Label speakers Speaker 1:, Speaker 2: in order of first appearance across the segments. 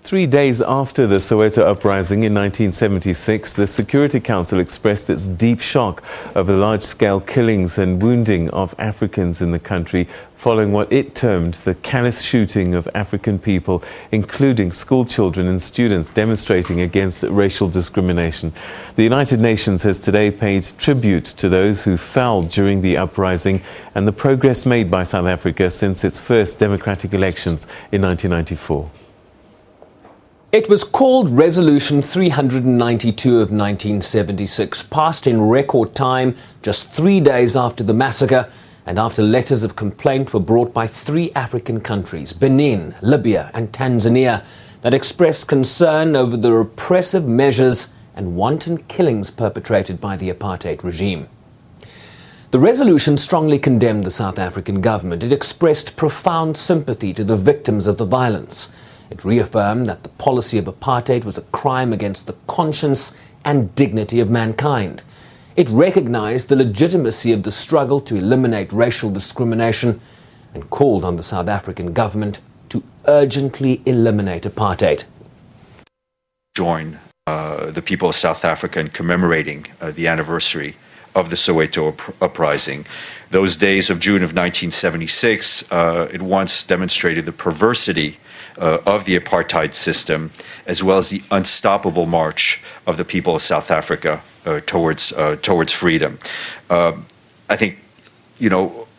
Speaker 1: 3 days after the Soweto uprising in 1976, the Security Council expressed its deep shock over the large-scale killings and wounding of Africans in the country following what it termed the callous shooting of African people, including schoolchildren and students demonstrating against racial discrimination. The United Nations has today paid tribute to those who fell during the uprising and the progress made by South Africa since its first democratic elections in 1994.
Speaker 2: It was called Resolution 392 of 1976, passed in record time just 3 days after the massacre and after letters of complaint were brought by 3 African countries, Benin, Libya and Tanzania, that expressed concern over the repressive measures and wanton killings perpetrated by the apartheid regime. The resolution strongly condemned the South African government. It expressed profound sympathy to the victims of the violence. It reaffirmed that the policy of apartheid was a crime against the conscience and dignity of mankind. It recognized the legitimacy of the struggle to eliminate racial discrimination and called on the South African government to urgently eliminate apartheid.
Speaker 3: Join the people of South Africa in commemorating the anniversary of the Soweto uprising. Those days of June of 1976, it once demonstrated the perversity of the apartheid system, as well as the unstoppable march of the people of South Africa towards freedom. I think,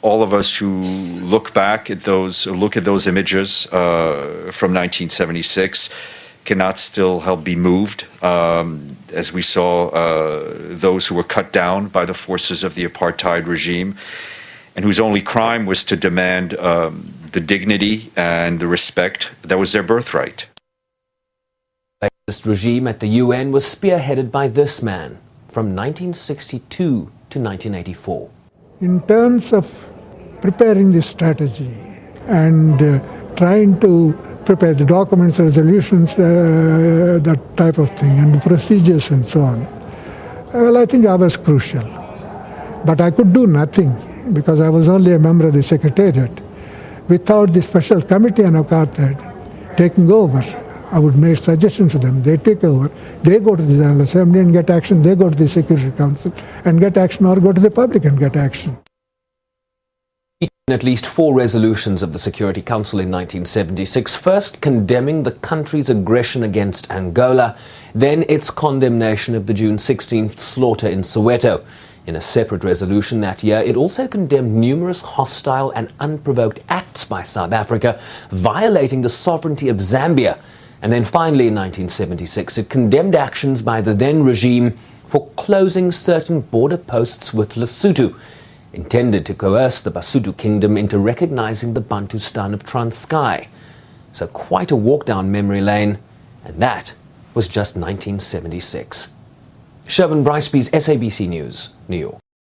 Speaker 3: all of us who look back at those images from 1976 cannot still help be moved as we saw those who were cut down by the forces of the apartheid regime and whose only crime was to demand the dignity and the respect that was their birthright.
Speaker 2: The racist regime at the UN was spearheaded by this man from 1962 to 1984.
Speaker 4: In terms of preparing this strategy and trying to prepare the documents, resolutions, that type of thing, and the procedures and so on, well, I think I was crucial. But I could do nothing because I was only a member of the Secretariat. Without the special committee on apartheid taking over, I would make suggestions to them. They take over. They go to the General Assembly and get action. They go to the Security Council and get action, or go to the public and get action.
Speaker 2: At least 4 resolutions of the Security Council in 1976, first condemning the country's aggression against Angola, then its condemnation of the June 16th slaughter in Soweto. In a separate resolution that year, it also condemned numerous hostile and unprovoked acts by South Africa, violating the sovereignty of Zambia. And then finally in 1976, it condemned actions by the then regime for closing certain border posts with Lesotho, intended to coerce the Basotho Kingdom into recognizing the Bantustan of Transkei. So quite a walk down memory lane, and that was just 1976. Sherwin Bryceby's SABC News, New York.